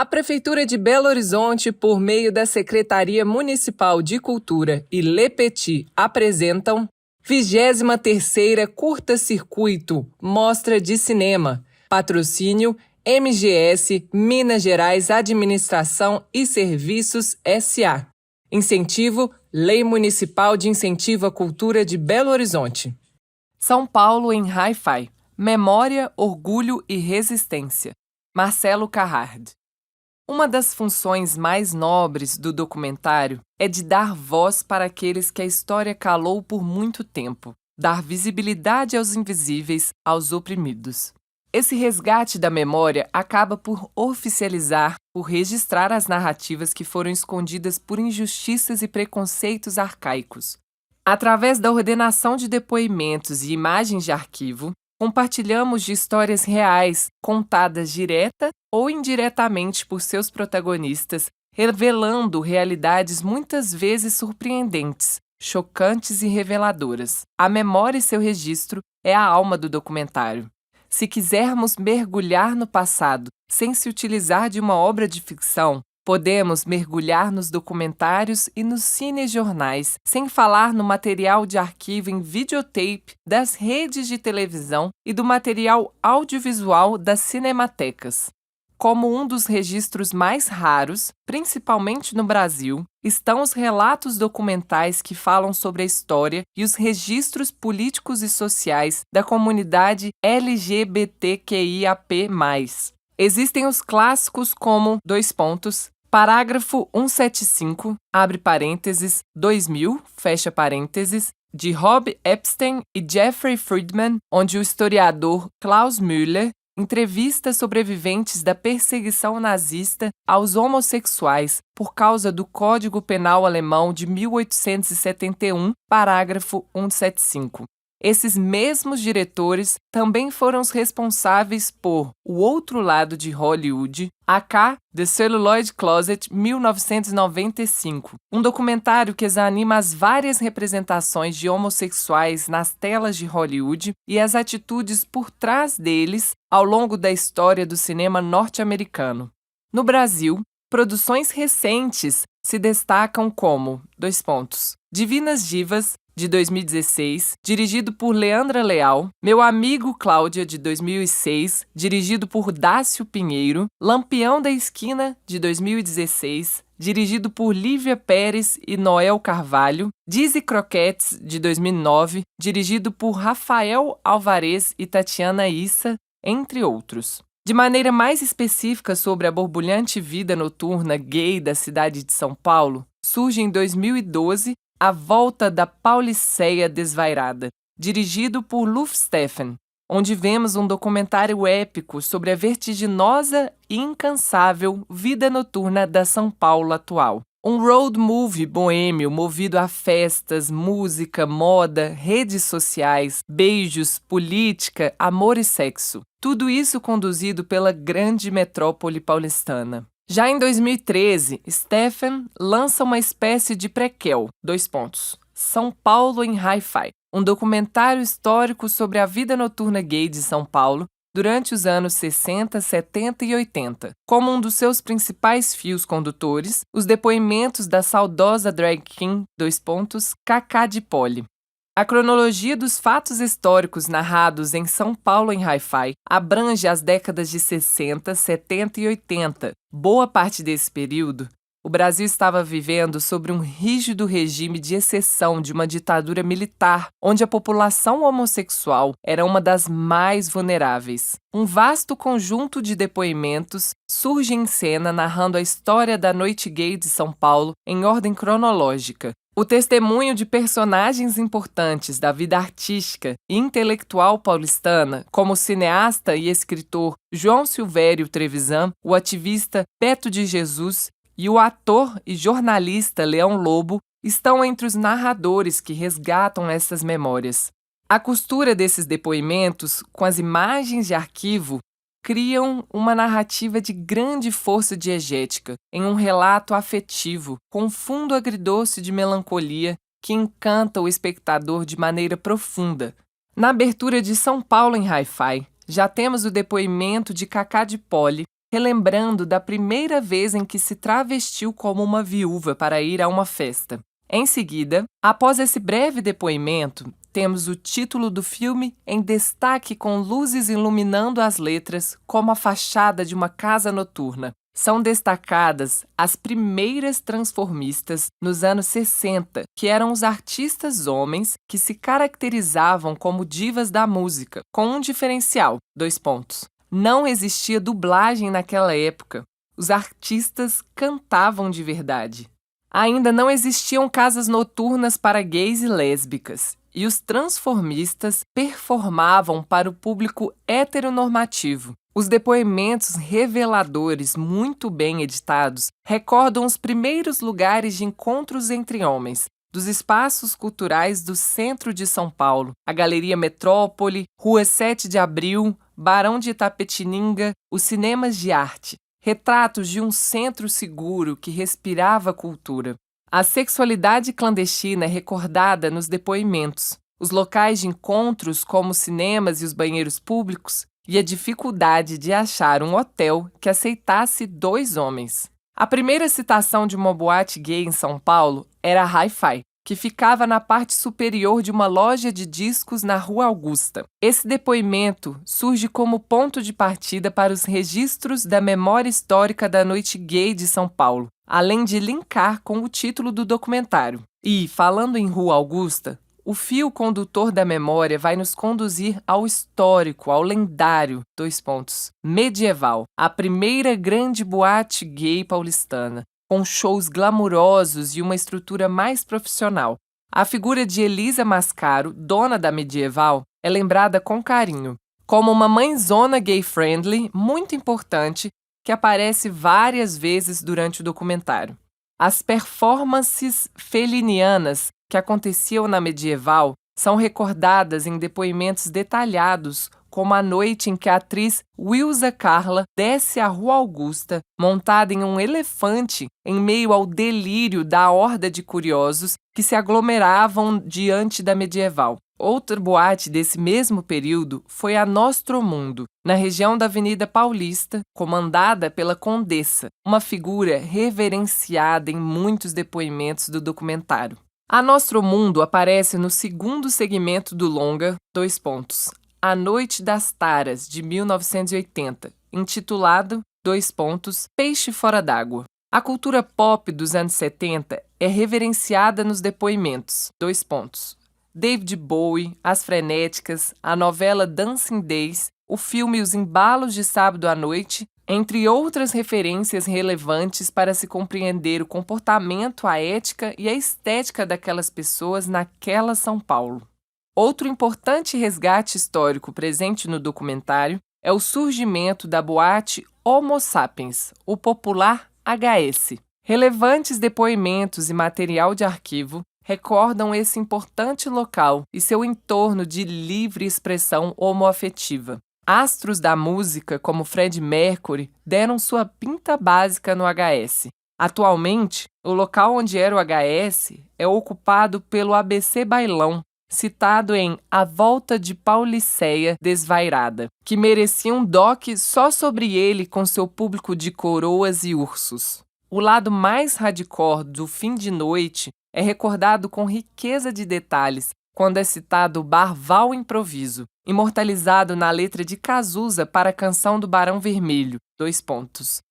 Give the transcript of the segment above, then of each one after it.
A Prefeitura de Belo Horizonte, por meio da Secretaria Municipal de Cultura e Le Petit, apresentam 23ª Curta-Circuito Mostra de Cinema. Patrocínio MGS Minas Gerais Administração e Serviços S.A. Incentivo Lei Municipal de Incentivo à Cultura de Belo Horizonte. São Paulo em Hi-Fi. Memória, Orgulho e Resistência. Marcelo Carrard. Uma das funções mais nobres do documentário é de dar voz para aqueles que a história calou por muito tempo, dar visibilidade aos invisíveis, aos oprimidos. Esse resgate da memória acaba por oficializar, por registrar as narrativas que foram escondidas por injustiças e preconceitos arcaicos. Através da ordenação de depoimentos e imagens de arquivo, compartilhamos de histórias reais, contadas direta ou indiretamente por seus protagonistas, revelando realidades muitas vezes surpreendentes, chocantes e reveladoras. A memória e seu registro é a alma do documentário. Se quisermos mergulhar no passado sem se utilizar de uma obra de ficção, podemos mergulhar nos documentários e nos cinejornais, sem falar no material de arquivo em videotape das redes de televisão e do material audiovisual das cinematecas. Como um dos registros mais raros, principalmente no Brasil, estão os relatos documentais que falam sobre a história e os registros políticos e sociais da comunidade LGBTQIAP+. Existem os clássicos como, parágrafo 175, abre parênteses, 2000, fecha parênteses, de Rob Epstein e Jeffrey Friedman, onde o historiador Klaus Müller entrevista sobreviventes da perseguição nazista aos homossexuais por causa do Código Penal Alemão de 1871, parágrafo 175. Esses mesmos diretores também foram os responsáveis por O Outro Lado de Hollywood, aka The Celluloid Closet 1995, um documentário que examina as várias representações de homossexuais nas telas de Hollywood e as atitudes por trás deles ao longo da história do cinema norte-americano. No Brasil, produções recentes se destacam como, Divinas Divas, de 2016, dirigido por Leandra Leal, Meu Amigo Cláudia, de 2006, dirigido por Dácio Pinheiro, Lampião da Esquina, de 2016, dirigido por Lívia Pérez e Noel Carvalho, Dizzy Croquettes, de 2009, dirigido por Rafael Alvarez e Tatiana Issa, entre outros. De maneira mais específica sobre a borbulhante vida noturna gay da cidade de São Paulo, surge em 2012 A Volta da Pauliceia Desvairada, dirigido por Luf Stephen, onde vemos um documentário épico sobre a vertiginosa e incansável vida noturna da São Paulo atual. Um road movie boêmio movido a festas, música, moda, redes sociais, beijos, política, amor e sexo. Tudo isso conduzido pela grande metrópole paulistana. Já em 2013, Stephen lança uma espécie de prequel, São Paulo em Hi-Fi, um documentário histórico sobre a vida noturna gay de São Paulo durante os anos 60, 70 e 80. Como um dos seus principais fios condutores, os depoimentos da saudosa drag king, Cacá de Poli. A cronologia dos fatos históricos narrados em São Paulo em Hi-Fi abrange as décadas de 60, 70 e 80. Boa parte desse período, o Brasil estava vivendo sobre um rígido regime de exceção de uma ditadura militar, onde a população homossexual era uma das mais vulneráveis. Um vasto conjunto de depoimentos surge em cena narrando a história da noite gay de São Paulo em ordem cronológica. O testemunho de personagens importantes da vida artística e intelectual paulistana, como o cineasta e escritor João Silvério Trevisan, o ativista Beto de Jesus e o ator e jornalista Leão Lobo, estão entre os narradores que resgatam essas memórias. A costura desses depoimentos com as imagens de arquivo criam uma narrativa de grande força diegética, em um relato afetivo, com fundo agridoce de melancolia que encanta o espectador de maneira profunda. Na abertura de São Paulo em Hi-Fi, já temos o depoimento de Cacá de Poli, relembrando da primeira vez em que se travestiu como uma viúva para ir a uma festa. Em seguida, após esse breve depoimento, temos o título do filme em destaque com luzes iluminando as letras como a fachada de uma casa noturna. São destacadas as primeiras transformistas nos anos 60, que eram os artistas homens que se caracterizavam como divas da música, com um diferencial, : não existia dublagem naquela época. Os artistas cantavam de verdade. Ainda não existiam casas noturnas para gays e lésbicas, e os transformistas performavam para o público heteronormativo. Os depoimentos reveladores, muito bem editados, recordam os primeiros lugares de encontros entre homens, dos espaços culturais do centro de São Paulo, a Galeria Metrópole, Rua 7 de Abril, Barão de Itapetininga, os cinemas de arte. Retratos de um centro seguro que respirava cultura. A sexualidade clandestina é recordada nos depoimentos, os locais de encontros, como os cinemas e os banheiros públicos, e a dificuldade de achar um hotel que aceitasse 2 homens. A primeira citação de uma boate gay em São Paulo era a Hi-Fi, que ficava na parte superior de uma loja de discos na Rua Augusta. Esse depoimento surge como ponto de partida para os registros da memória histórica da noite gay de São Paulo, além de linkar com o título do documentário. E, falando em Rua Augusta, o fio condutor da memória vai nos conduzir ao histórico, ao lendário, : medieval, a primeira grande boate gay paulistana, com shows glamurosos e uma estrutura mais profissional. A figura de Elisa Mascaro, dona da Medieval, é lembrada com carinho, como uma mãezona gay-friendly muito importante que aparece várias vezes durante o documentário. As performances felinianas que aconteciam na Medieval são recordadas em depoimentos detalhados, como a noite em que a atriz Wilza Carla desce a Rua Augusta montada em um elefante em meio ao delírio da horda de curiosos que se aglomeravam diante da Medieval. Outra boate desse mesmo período foi a Nostromundo, na região da Avenida Paulista, comandada pela Condessa, uma figura reverenciada em muitos depoimentos do documentário. A Nostromundo aparece no segundo segmento do longa, : A Noite das Taras, de 1980, intitulado : Peixe Fora d'Água. A cultura pop dos anos 70 é reverenciada nos depoimentos : David Bowie, As Frenéticas, a novela Dancing Days, o filme Os Embalos de Sábado à Noite, entre outras referências relevantes para se compreender o comportamento, a ética e a estética daquelas pessoas naquela São Paulo. Outro importante resgate histórico presente no documentário é o surgimento da boate Homo Sapiens, o popular HS. Relevantes depoimentos e material de arquivo recordam esse importante local e seu entorno de livre expressão homoafetiva. Astros da música, como Freddie Mercury, deram sua pinta básica no HS. Atualmente, o local onde era o HS é ocupado pelo ABC Bailão, citado em A Volta de Pauliceia Desvairada, que merecia um doc só sobre ele com seu público de coroas e ursos. O lado mais hardcore do fim de noite é recordado com riqueza de detalhes quando é citado o Bar Val Improviso, imortalizado na letra de Cazuza para a canção do Barão Vermelho, :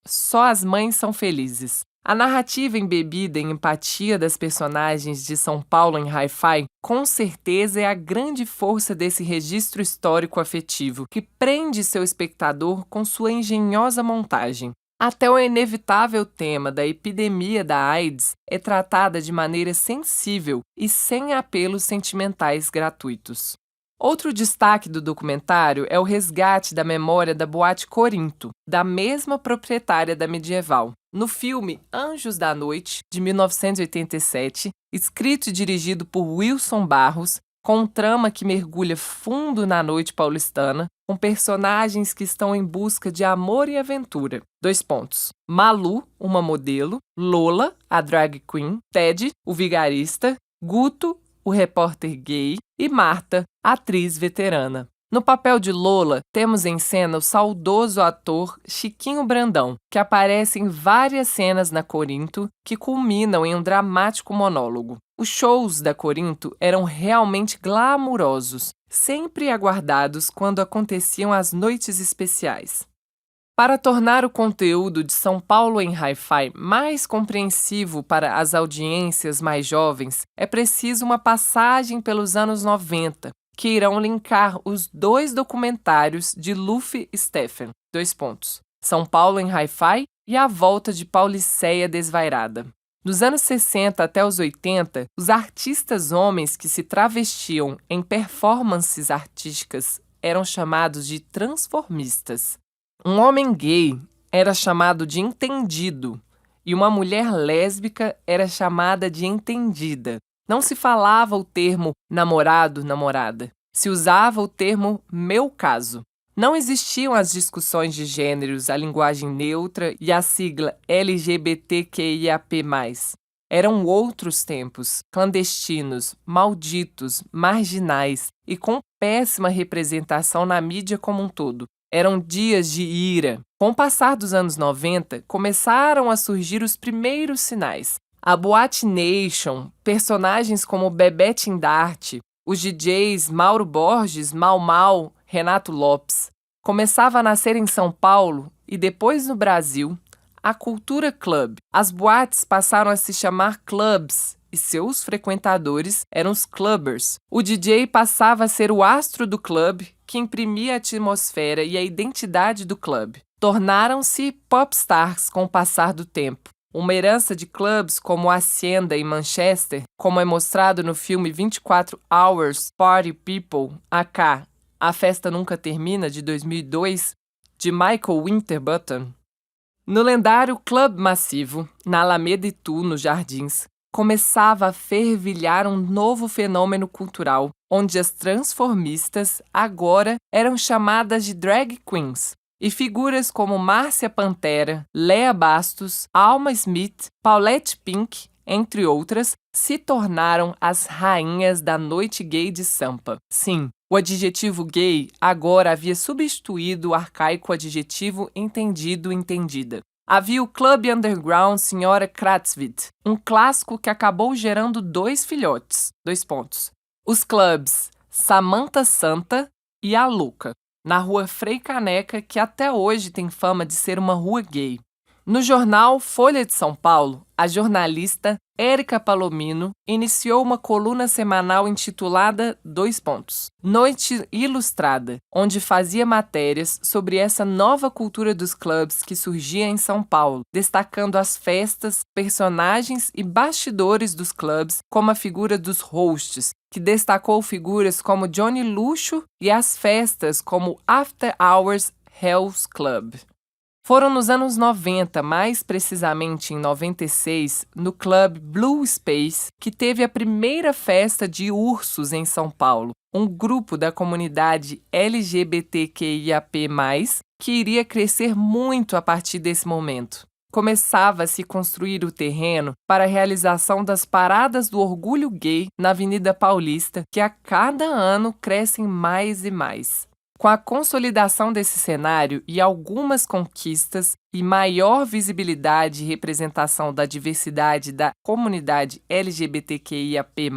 Só as mães são felizes. A narrativa embebida em empatia das personagens de São Paulo em Hi-Fi, com certeza é a grande força desse registro histórico afetivo, que prende seu espectador com sua engenhosa montagem. Até o inevitável tema da epidemia da AIDS é tratada de maneira sensível e sem apelos sentimentais gratuitos. Outro destaque do documentário é o resgate da memória da Boate Corinto, da mesma proprietária da Medieval. No filme Anjos da Noite, de 1987, escrito e dirigido por Wilson Barros, com um trama que mergulha fundo na noite paulistana, com personagens que estão em busca de amor e aventura. : Malu, uma modelo, Lola, a drag queen, Ted, o vigarista, Guto, o repórter gay, e Marta, atriz veterana. No papel de Lola, temos em cena o saudoso ator Chiquinho Brandão, que aparece em várias cenas na Corinto que culminam em um dramático monólogo. Os shows da Corinto eram realmente glamurosos, sempre aguardados quando aconteciam as noites especiais. Para tornar o conteúdo de São Paulo em Hi-Fi mais compreensivo para as audiências mais jovens, é preciso uma passagem pelos anos 90, que irão linkar os 2 documentários de Luffy Stephen, São Paulo em Hi-Fi e A Volta de Pauliceia Desvairada. Dos anos 60 até os 80, os artistas homens que se travestiam em performances artísticas eram chamados de transformistas. Um homem gay era chamado de entendido e uma mulher lésbica era chamada de entendida. Não se falava o termo namorado, namorada. Se usava o termo meu caso. Não existiam as discussões de gêneros, a linguagem neutra e a sigla LGBTQIAP+. Eram outros tempos, clandestinos, malditos, marginais e com péssima representação na mídia como um todo. Eram dias de ira. Com o passar dos anos 90, começaram a surgir os primeiros sinais. A Boate Nation, personagens como Bebete Indarte, os DJs Mauro Borges, Mau Mau, Renato Lopes. Começava a nascer em São Paulo e depois no Brasil a cultura club. As boates passaram a se chamar clubs e seus frequentadores eram os clubbers. O DJ passava a ser o astro do clube que imprimia a atmosfera e a identidade do clube. Tornaram-se popstars com o passar do tempo. Uma herança de clubes como a Hacienda em Manchester, como é mostrado no filme 24 Hours Party People, AK, A Festa Nunca Termina, de 2002, de Michael Winterbottom. No lendário Clube Massivo, na Alameda Itu, nos Jardins, começava a fervilhar um novo fenômeno cultural, onde as transformistas agora eram chamadas de drag queens, e figuras como Márcia Pantera, Léa Bastos, Alma Smith, Paulette Pink, entre outras, se tornaram as rainhas da noite gay de Sampa. Sim, o adjetivo gay agora havia substituído o arcaico adjetivo entendido-entendida. Havia o Clube Underground Senhora Kratzwitz, um clássico que acabou gerando 2 filhotes. Os clubes Samantha Santa e A Louca, na rua Frei Caneca, que até hoje tem fama de ser uma rua gay. No jornal Folha de São Paulo, a jornalista Érica Palomino iniciou uma coluna semanal intitulada Noite Ilustrada, onde fazia matérias sobre essa nova cultura dos clubes que surgia em São Paulo, destacando as festas, personagens e bastidores dos clubes, como a figura dos hosts, que destacou figuras como Johnny Luxo, e as festas como After Hours Hell's Club. Foram nos anos 90, mais precisamente em 96, no Clube Blue Space, que teve a primeira festa de ursos em São Paulo, um grupo da comunidade LGBTQIAP+, que iria crescer muito a partir desse momento. Começava a se construir o terreno para a realização das paradas do orgulho gay na Avenida Paulista, que a cada ano crescem mais e mais. Com a consolidação desse cenário e algumas conquistas e maior visibilidade e representação da diversidade da comunidade LGBTQIAP+,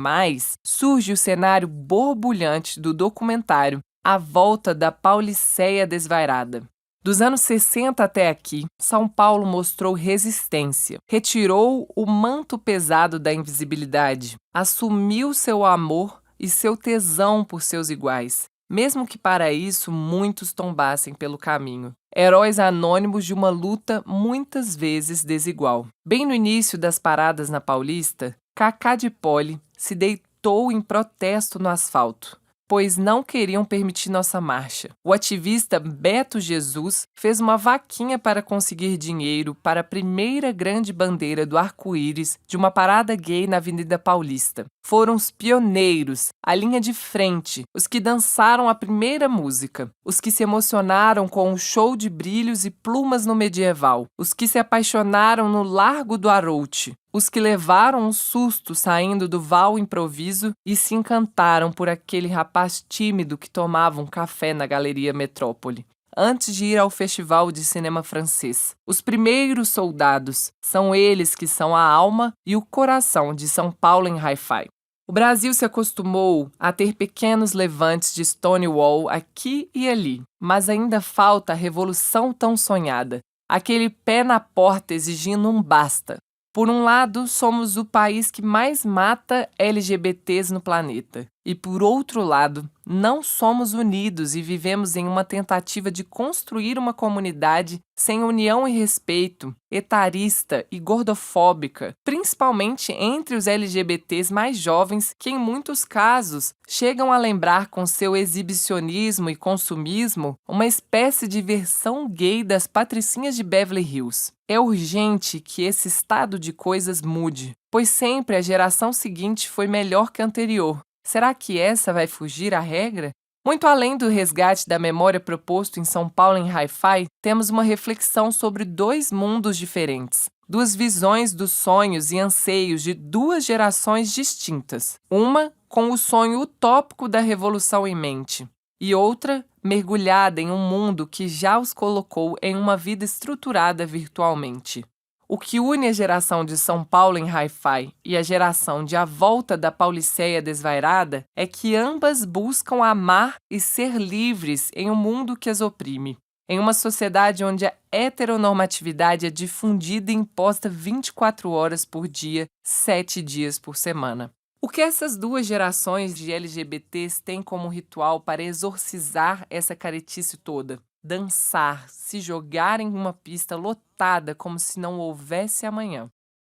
surge o cenário borbulhante do documentário A Volta da Pauliceia Desvairada. Dos anos 60 até aqui, São Paulo mostrou resistência, retirou o manto pesado da invisibilidade, assumiu seu amor e seu tesão por seus iguais. Mesmo que para isso muitos tombassem pelo caminho. Heróis anônimos de uma luta muitas vezes desigual. Bem no início das paradas na Paulista, Cacá de Poli se deitou em protesto no asfalto, pois não queriam permitir nossa marcha. O ativista Beto Jesus fez uma vaquinha para conseguir dinheiro para a primeira grande bandeira do arco-íris de uma parada gay na Avenida Paulista. Foram os pioneiros, a linha de frente, os que dançaram a primeira música, os que se emocionaram com o show de brilhos e plumas no medieval, os que se apaixonaram no Largo do Arouche, os que levaram um susto saindo do val improviso e se encantaram por aquele rapaz tímido que tomava um café na Galeria Metrópole, antes de ir ao Festival de Cinema Francês. Os primeiros soldados são eles que são a alma e o coração de São Paulo em Hi-Fi. O Brasil se acostumou a ter pequenos levantes de Stonewall aqui e ali, mas ainda falta a revolução tão sonhada, aquele pé na porta exigindo um basta. Por um lado, somos o país que mais mata LGBTs no planeta. E por outro lado, não somos unidos e vivemos em uma tentativa de construir uma comunidade sem união e respeito, etarista e gordofóbica, principalmente entre os LGBTs mais jovens, que em muitos casos chegam a lembrar com seu exibicionismo e consumismo uma espécie de versão gay das patricinhas de Beverly Hills. É urgente que esse estado de coisas mude, pois sempre a geração seguinte foi melhor que a anterior. Será que essa vai fugir à regra? Muito além do resgate da memória proposto em São Paulo em Hi-Fi, temos uma reflexão sobre dois mundos diferentes, duas visões dos sonhos e anseios de duas gerações distintas. Uma com o sonho utópico da revolução em mente, e outra mergulhada em um mundo que já os colocou em uma vida estruturada virtualmente. O que une a geração de São Paulo em Hi-Fi e a geração de A Volta da Pauliceia Desvairada é que ambas buscam amar e ser livres em um mundo que as oprime. Em uma sociedade onde a heteronormatividade é difundida e imposta 24 horas por dia, 7 dias por semana. O que essas duas gerações de LGBTs têm como ritual para exorcizar essa caretice toda? Dançar, se jogar em uma pista lotada como se não houvesse amanhã.